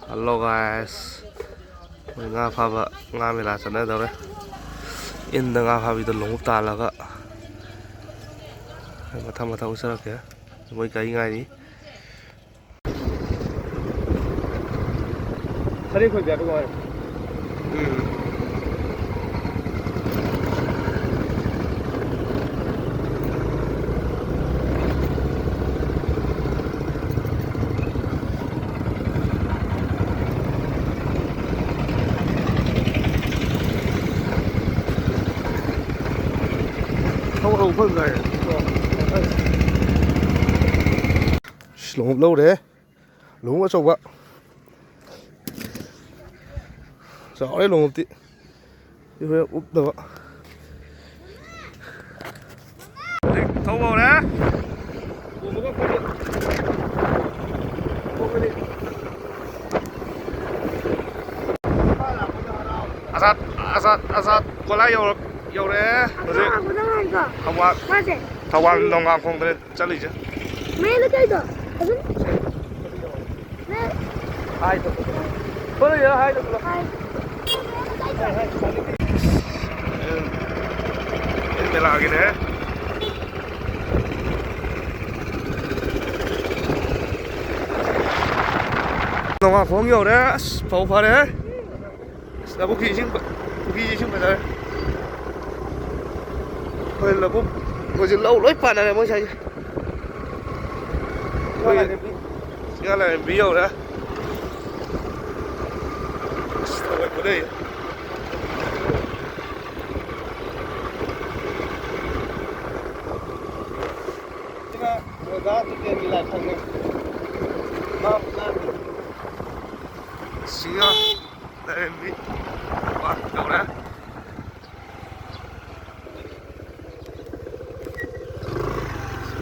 Hello guys, nga phaba nga mela chana dore. Inda nga phabi to long ta laga. Matha usara ke. Moi kai ngai ni. Sari khoi bia ko. Không phân này lúng lâu đấy lúng ở sâu vậy rõ đấy lúng tí như vậy úp được thâu vào đấy Asad qua lại dầu đấy Tawang nong ang kong chali je. Main na kayo. Azun. Hai to. Bolo ya hai to. Hai. Ini lagi deh. Nong ang kong yo deh. Pau pa deh. Là buki sing bây giờ. Hơi là bút ngồi dừng lâu lối phản này mới chạy cái này video đó rồi ở đây người ta thực hiện đi lại thằng này xíu đây đi đâu đó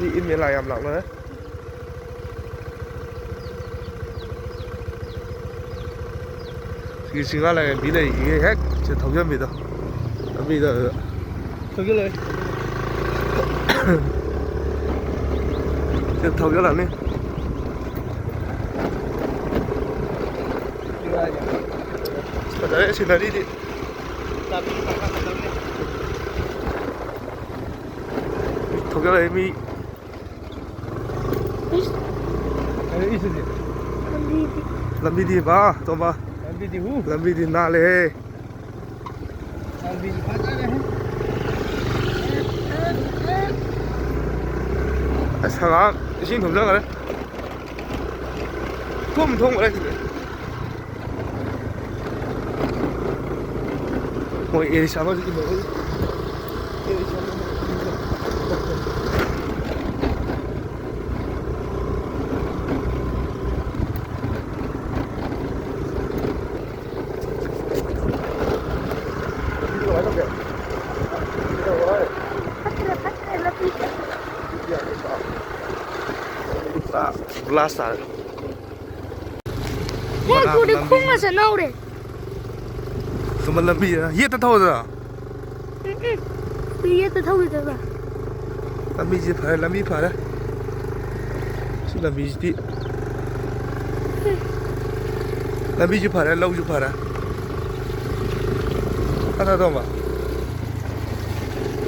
đi in miền lại làm lỏng đấy thì xin này bí này cái hết chỉ thấu nhân bị đâu bây giờ thấu cái này chỉ thấu cái là này đấy xin là đi thấu cái này mi ini sih. Lambi di ba, toba. Lambi di na le. Lambi di pada le. Asal isin thom jang le. Thom le. Moi eri sama ji mo. Eri sama. Blast à? Ôi, cô đừng khung là sợ nâu đấy. Tụi mình làm gì à? Giết ta thôi rồi à? Giết ta thôi rồi à? Làm gì phải làm gì phải đấy? Chứ làm gì đi? Làm gì phải đấy? Lâu chứ phải đấy? Ăn sao mà?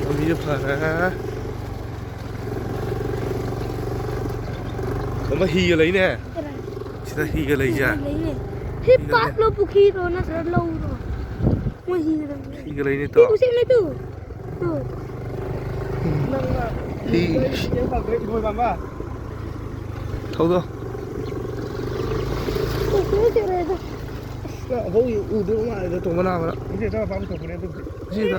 Làm gì phải đấy? Mà hi lấy nè, chúng ta hi lấy ra. Hi bắt lo buki rồi nó sẽ lâu rồi. Mà hi lấy nè to. Hi xem này tu. Hi. Thôi thôi. Ủa cái này đó. Vô u đưa ngoài rồi tụi nó nào đó. Cái gì đó phá tụi này tôi. Gì đó.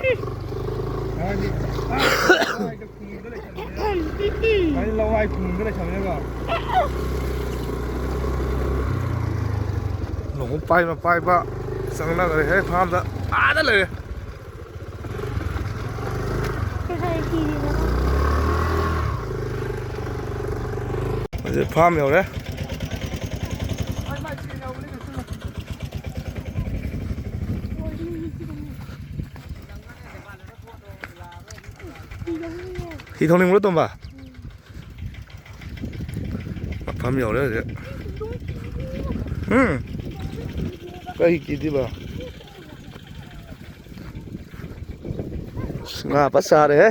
Cái lâu ai cùng cái này chẳng nhớ cả. Nó cũng bay ba, sang nó rồi hết farm đó, đóเลย. cái này gì nữa? Bây giờ farm nhiều đấy. Thì thông linh tôm vào phá miểu đấy. ꯀꯩ ꯀꯤꯗꯤꯕ ꯉꯥ ꯐ ꯆꯥꯔꯦꯍꯦ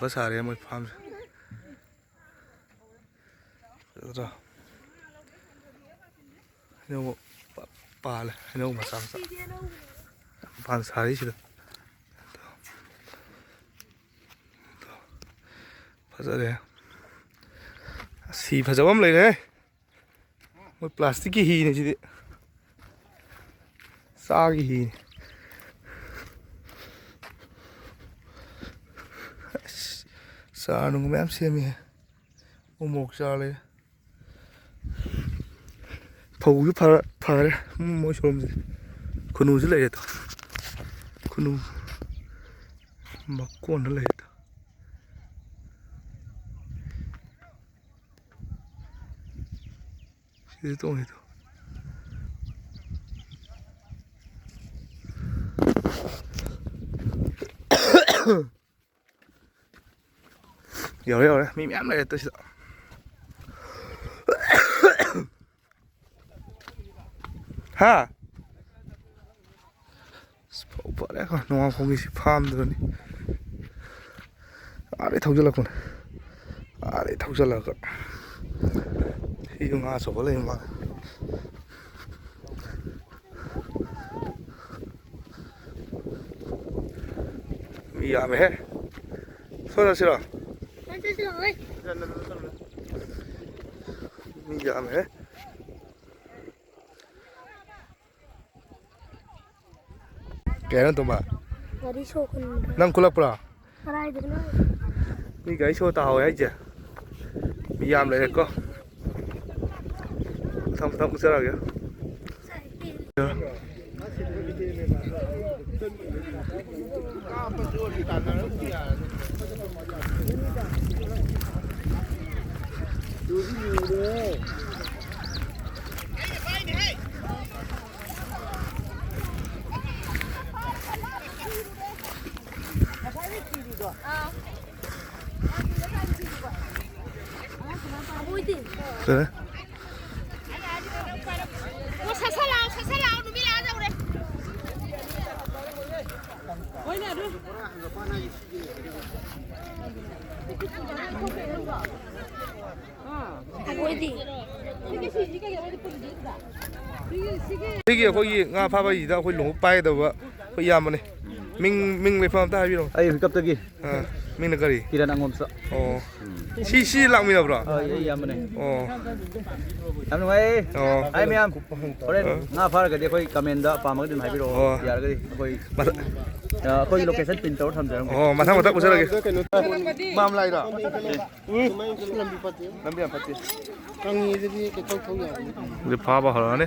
ꯐ ꯁꯥꯔꯦ ꯃꯣꯏ ꯐꯥꯝꯁꯦ ꯍꯩꯅꯧ ꯄꯥꯜꯂꯦ ꯍꯩꯅꯧ ꯃꯆꯥ ꯃꯆꯥ ꯃꯄꯥꯟ ꯁꯥꯔꯤꯁꯤꯗ ꯐꯖꯔꯦ ꯁꯤ ꯐꯖꯕ ꯑꯃ ꯂꯩꯔꯦ ꯃꯣꯏ ꯄ꯭ꯂꯥꯁꯇꯤꯛꯀꯤ ꯍꯤꯅꯦ ꯁꯤꯗꯤ ꯆꯥꯒꯤ ꯍꯤꯅꯦ ꯆꯥꯔ ꯅꯨꯡ ꯃꯌꯥꯝ ꯁꯦꯝꯃꯤꯍꯦ ꯎꯃꯣꯛ ꯆꯥꯔ ꯂꯩꯔꯦ ꯐꯧꯁꯨ ꯐꯔꯦ ꯃꯣꯏ ꯁꯣꯝꯁꯦ ꯈꯨꯟꯅꯨꯁꯨ ꯂꯩꯔꯦꯗꯣ ꯈꯨꯟꯅꯨ ꯃꯀꯣꯟꯗ ꯂꯩꯔꯦꯗꯣ ꯁꯤꯗꯤ ꯇꯣꯡꯉꯤꯗꯣ ꯌꯧꯔꯦ ꯃꯤ ꯃꯌꯥꯝ ꯂꯩꯔꯦ ꯇ ꯁꯤꯗ ꯍꯥ ꯐꯧ ꯐꯔꯦꯀꯣ ꯅꯣꯡꯉꯥꯜꯈꯣꯡꯒꯤꯁꯤ ꯐꯥꯝꯗꯨꯅꯤ ꯑꯥꯗꯩ ꯊꯧꯖꯤꯜꯂꯛꯄꯅꯦ ꯑꯥꯗꯩ ꯊꯧꯖꯤꯜꯂꯒ ꯁꯤꯁꯨ ꯉꯥ ꯑꯆꯧꯕ ꯂꯩ ꯃꯥꯜꯂꯦ ꯃꯤ ꯌꯥꯝꯃꯦꯍꯦ ꯁꯣꯏꯔꯁꯤꯔꯣ ꯃꯤ ꯌꯥꯝꯃꯦꯍꯦ ꯀꯩꯅꯣ ꯇꯣꯝꯕ ꯒꯥꯔꯤ ꯁꯣ ꯅꯪ ꯈꯨꯜꯂꯛꯄ꯭ꯔꯣ ꯀꯔꯥꯏꯗꯅꯣ ꯃꯤ ꯒꯥꯔꯤ ꯁꯣ ꯇꯥꯍꯧꯋꯦ ꯍꯥꯏꯁꯦ ꯃꯤ ꯌꯥꯝ ꯂꯩꯔꯦꯀꯣ ꯃꯊꯪ ꯆꯠꯂꯒꯦ 그래? 이게 거기 ꯉꯥ ꯐꯥꯕꯒꯤꯗ ꯑꯩꯈꯣꯏ ꯂꯣꯡꯎꯞ ꯄꯥꯏꯒꯗꯕ ꯑꯩꯈꯣꯏ ꯏꯌꯥꯝꯕꯅꯦ ꯃꯤꯡ ꯂꯩꯐꯝ ꯑꯝꯇ ꯍꯥꯏꯕꯤꯔꯛꯑꯣ ꯑꯩ ꯍꯨꯏꯀꯞꯇꯒꯤ ꯃꯤꯡꯅ ꯀꯔꯤ ꯀꯤꯔꯟ ꯑꯉꯣꯝꯆꯥ ꯑꯣ ꯁꯤ ꯂꯥꯛꯃꯤꯟꯅꯕ꯭ꯔꯣ ꯑꯩ ꯏꯌꯥꯝꯕꯅꯦ ꯑꯣ ꯌꯥꯝ ꯅꯨꯡꯉꯥꯏ ꯑꯣ ꯑꯩ ꯃꯌꯥꯝ ꯍꯣꯔꯦꯟ ꯉꯥ ꯐꯥꯔꯒꯗꯤ ꯑꯩꯈꯣꯏ ꯀꯃꯦꯟꯗ ꯄꯥꯝꯃꯒꯗꯤ ꯑꯗꯨꯝ ꯍꯥꯏꯕꯤꯔꯛꯑꯣ ꯌꯥꯔꯒꯗꯤ ꯑꯩꯈꯣꯏꯒꯤ ꯂꯣꯀꯦꯁꯟ ꯄꯤꯟ ꯇꯧꯔ ꯊꯝꯖꯔꯝꯒꯦ ꯑꯣ ꯃꯊꯪ ꯎꯖꯔꯒꯦ ꯃꯥꯝ ꯂꯥꯏꯔꯣ ꯂꯝꯕꯤ ꯌꯥꯝ ꯐꯠꯇꯦ ꯀꯪꯉꯤꯗꯗꯤ ꯀꯩꯊꯧ ꯊꯧ ꯌꯥꯕꯅꯤ 이제 봐봐 하라네.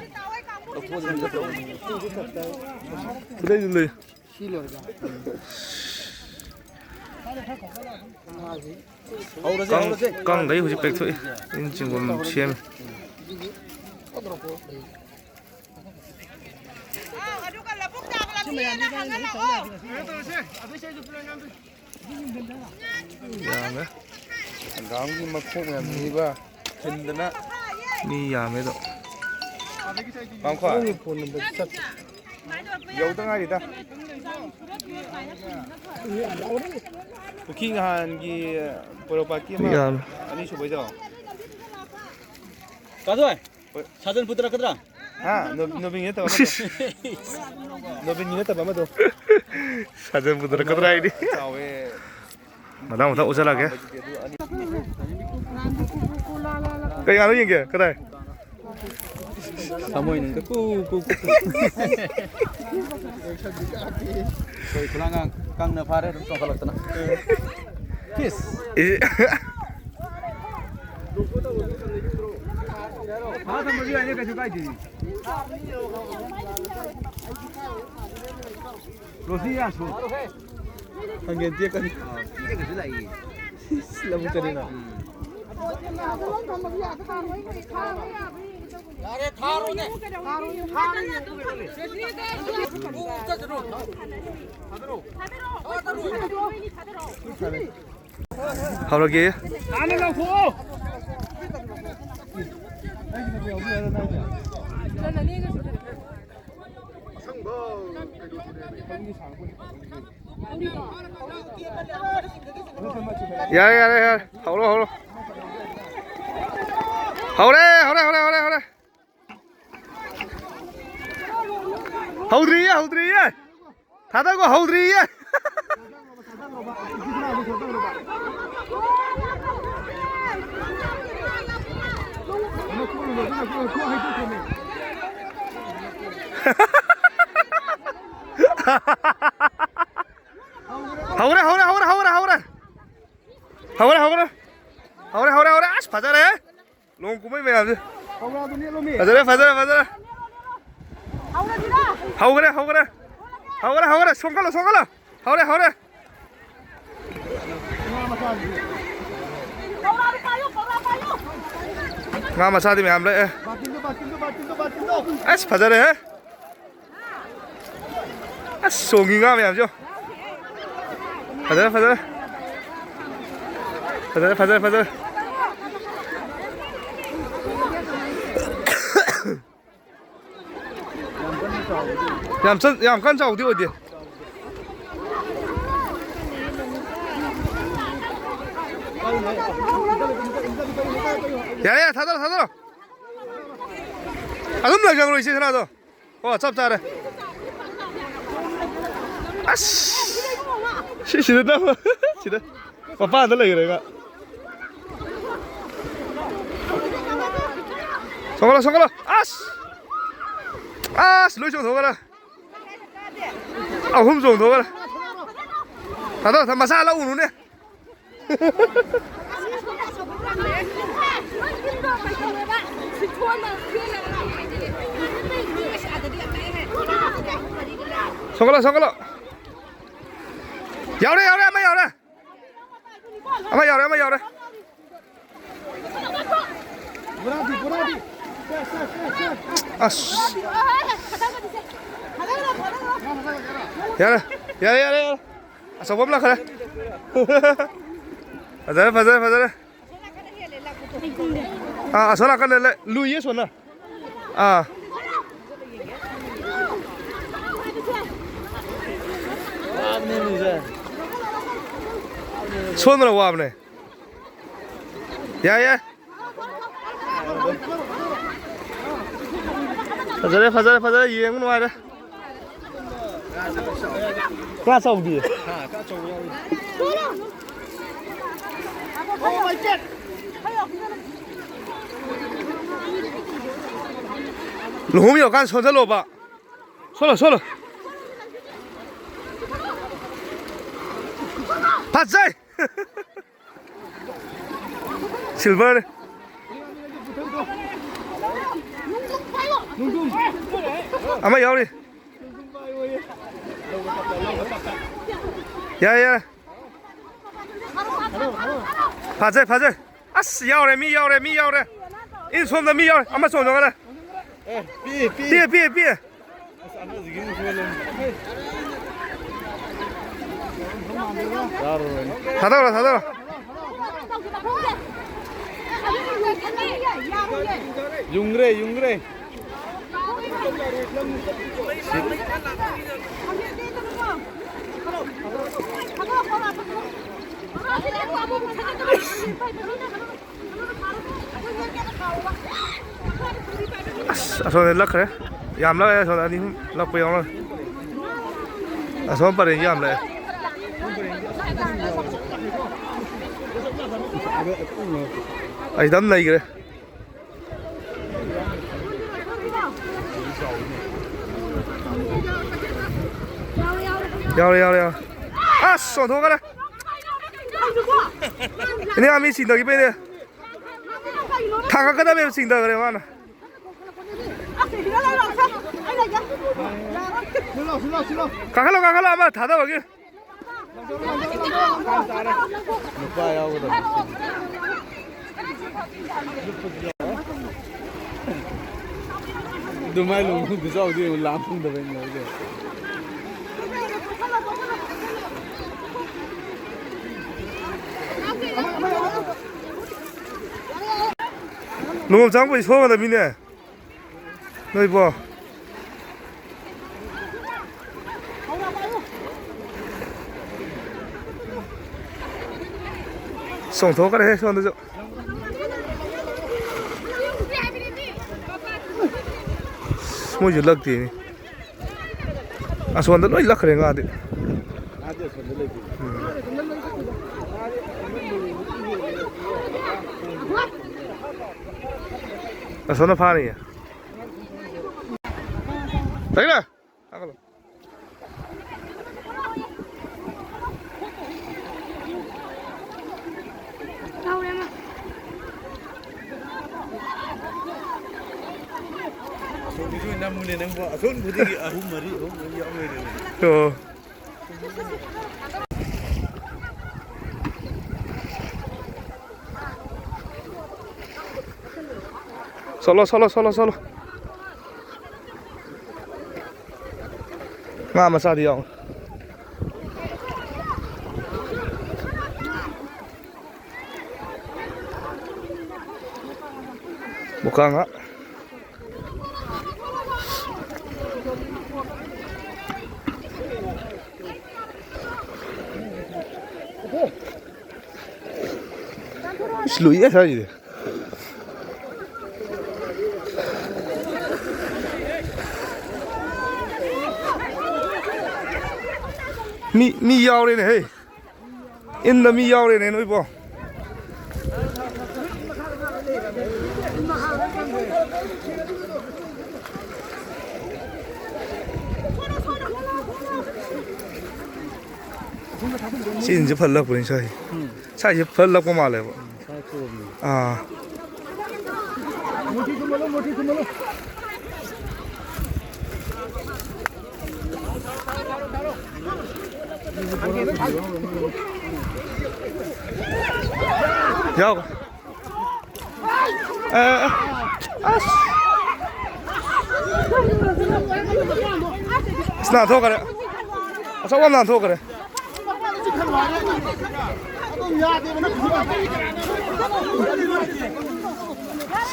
그래. 깡 나이 후지 백토 인증금 시엠. 야네. 강기 막콩 얌니가 든드나 미 야메도. 방과 여우등아리다 부킹 한기 보러받기 아니 쇼보죠 가져와 사전 부드라 그더라 아 너빙이 했다 너빙이 했다 봐도 사전 부드라 그더라 이리 마당 오살하게 그냥 안 오는 게 그래 사모 있는데 꾹꾹꾹 저희 불안강 깡나 파래 좀 걸었잖아 키스 아 선물이 아니야 가지고 가야지 로시야 소 한개 뛰어까지 이게 그지다 이 슬라브 거리나 야래 타로네 ꯍꯧꯔꯒꯦ ꯌꯥꯔꯦ ꯌꯥꯔꯦ ꯌꯥꯔꯦ ꯍꯧꯔꯣ ꯍꯧꯔꯣ ꯍꯧꯔꯦ ꯍꯧꯔꯦ ꯍꯧꯔꯦ ꯍꯧꯔꯦ ꯍꯧꯔꯦ ꯍꯧꯗ꯭ꯔꯤꯌꯦ ꯍꯧꯗ꯭ꯔꯤꯌꯦ 다다고 ꯍꯧꯗ꯭ꯔꯤꯌꯦ hꯧ래 hꯧ래 hꯧ래 hꯧ래 hꯧ래 hꯧ래 hꯧ래 hꯧ래 hꯧ래 hꯧ래 아씨 바자래 롱 꾸미 매야지 바자래 바자래 바자래 hꯧ래 hꯧ래 hꯧ래 hꯧ래 손갈로 손갈로 hꯧ래 hꯧ래 nga mà sao thì mày làm đấy ass phải ra đấy ass sổ nghỉ nga mày làm chưa phải ra phải ra phải ra phải ra phải ra làm cân trầu đi ở đi 야야 다 들어 다 들어 아 음락 장으로 있지 하나 더 짭짤해 아씨 시시다 시다 빠빠 안 들려 그래 성가라 성가라 아씨 아씨 로이좀 더 가라 아 홈 좀 더 가라 다 들어 다 마사라 우누네 성걸아 성걸아 야래 야래 아마 야래 아마 야래 아마 야래 아씨 야래 야래 야래 아 저범라 그래 파자래 파자래 파자래 아 전화 깔래 루이에 전화 아 손으로 와보네 야야 파자래 파자래 파자래 이행은 와야 돼 까서 어디 롬이 간 손절로 봐 손을 손을 바자이 실버네 아마 야우리 야야 바자이 바자이 아씨 야우래 미 야우래 미 야우래 인손다 미 야우래 아마 손 정하래 삐에 다 달아 다 달아 융그레 손에 럭 그래 얌라 손 아니 럭 보여 손 빠르게 얌라 아이 담나 이게 야래 아 손 더 가라 ini kami cinta gitu ini kakak kita memang cinta kere mana kakak lo ama 닫아 거기 lupa ya udah dumai lu bisa udah langsung dah benar udah 농업 장군이 소원하다 미네. 너희 봐. 송토 그래 손도 좀. 뭐 줄락디. 아 손도 너희 락그래 가데. 아 손도 파니야. 자기라. 아가로. Solo. Nga masyado yung. Mukha nga. Sluy ya saja. Mi yao đây này, hey, in là mi yao đây này nói bò. Xin giúp phần lập của anh sai giúp phần lập của mà lại à. Yo. Nào thôi cái đấy. Sao con nào thôi cái đấy.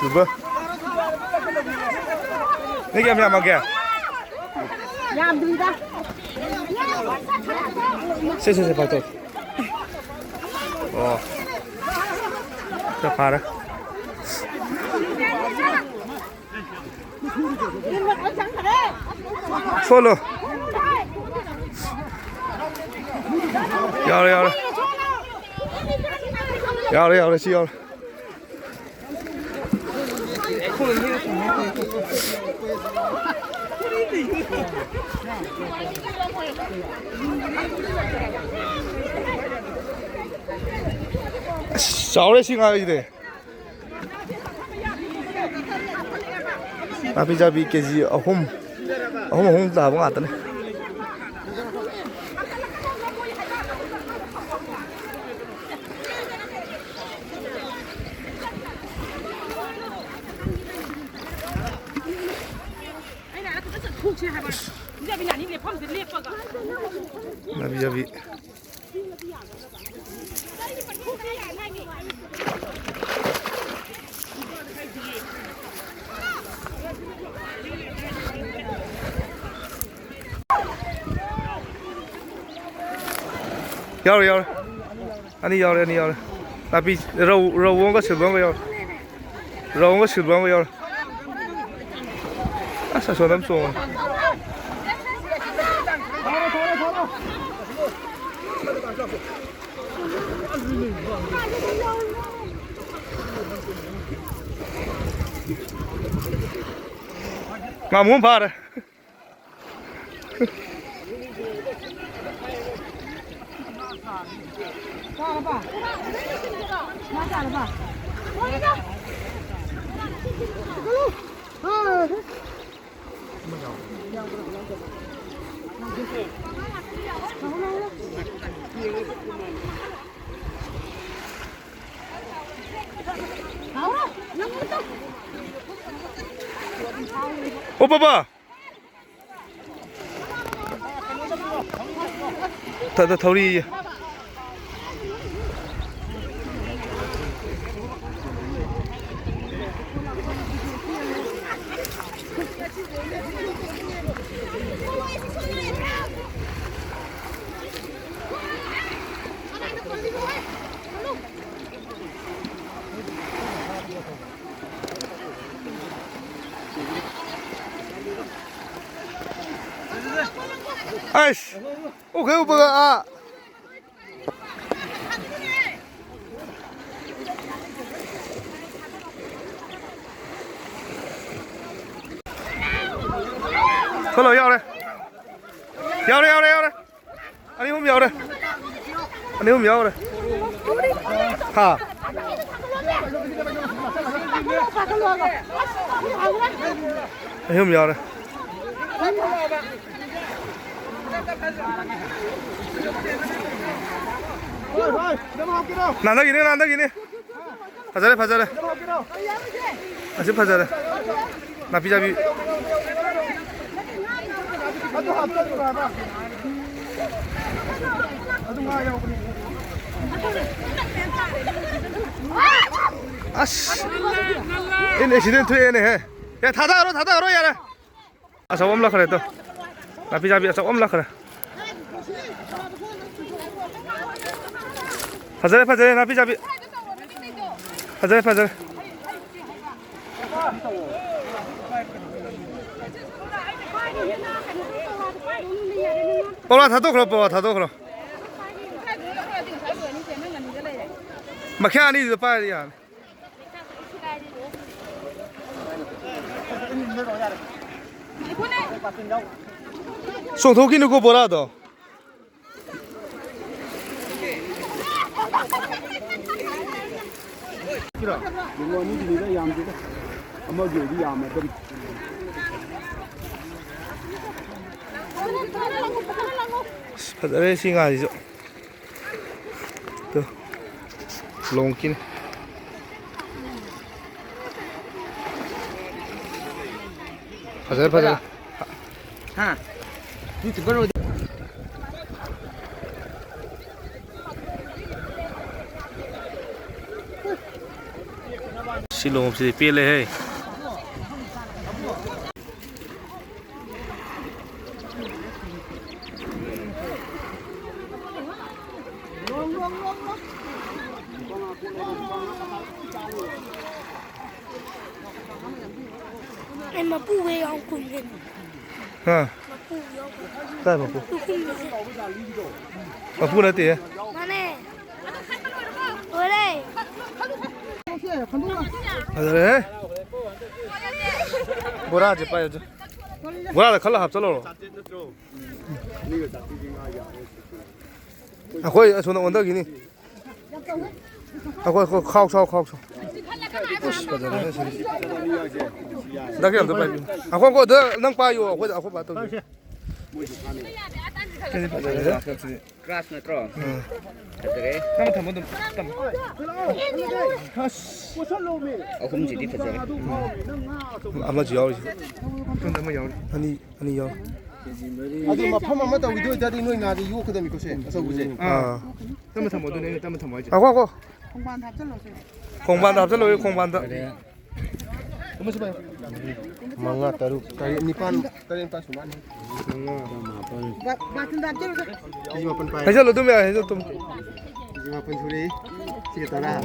Super. Này kia làm kìa. Làm gì ta? Sẽ phải thôi. Ồ. Cho phá đó. Solo. Vào đây. Chị vào đây. Sáu đấy xin ai đi. Tapi jadi keji ahum dah bangat ni. Nabi jadi. Yaw. Ani yaw. Tapi rau có sườn bông yaw. Rau có sườn bông yaw. Sao số năm số. Mà muốn phá đấy. Ô bà. Thật thấu đi. 아이씨 오케이 오빠가可乐要嘞，要嘞要嘞要嘞，俺有苗嘞，俺有苗嘞，哈，俺有苗嘞。난다 기네 난다 기네. 파자래 파자래. 아직 파자래. 나 비자비. 아씨. 얘네 시든 투에네 해. 야 닫아 알아 야래. 아 저거 엄라 그래 또. 나 비자비 저거 엄라 그래. 파자래 나 비자비. 파자래. 뽀라 다도 그럼. 막혀 아니 이거 봐야 송토끼 누구 보라도. 파자래 싱아리죠. 또 롱긴. 파자래. 하. 유튜브로 실롱 없이 삐래 해. em mà pu về ông cùng lên 응. mà pu vô дай 먹고. pu cùng lên 먹고 때. mà nè ở đây 파자래. 뭐라 하지 빠야지. 뭐라 칼라 합절로. 아 거기 저는 언덕이니. 아 거기 카우. 파자래. 나게 안 돼. 아 거기 너 빠요. 거기 아고 봐도. cái phải đấy. Crash nữa trò. Cái năm thằng muốn tầm. Không chỉ đi phải rồi. 아마 지요. 좀 너무 요. 아니 요. 아주 막 파만 맞다 우리 자리 노이 나지 이거 그다음에 거세. 그래서 우지. 아. 땀을 다 못도 내가 땀을 다 뭐지. 하고. 공반 합절로 공반다. 너무 좋아요. 망아 따루 따리 니판 따리 파 수만. 기지마pan pai. 해서 로도 매 해서 좀. 기지마pan 수리. 지게 따라.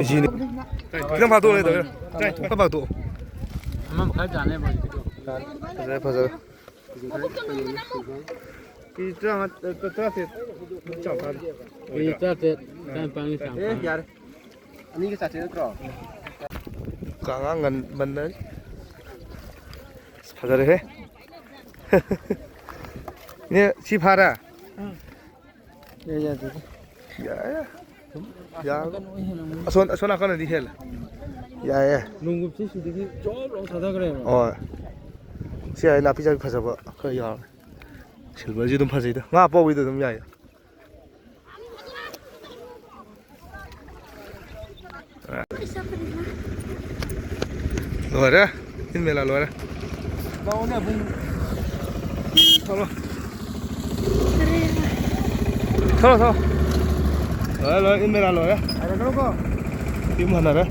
지네. 그냥 봐도 돼. 봐도. 한번 가지 않아 봐. 파자래. 이 장 따뜻해. 잡아. 이 따뜻 단 빵이 상. 예, 야. 아니 이게 자체는 그럼. 강한 만날. 파자래 해. 네, 집 하라. 야. 야. 손 아까는 니 해. 야. 농급지 수들이 쫄롱 사다 그래. 시야 나 피자 파자봐. 그 야. 실버지 좀 파지다. 나 뽑이도 좀 야야. Lùa đó, in mẹ là lùa đó. Đâu nè vùng. Thôi. Thôi. Rồi, in mẹ là lùa đó. Ada kalau kau. Tim mana đó?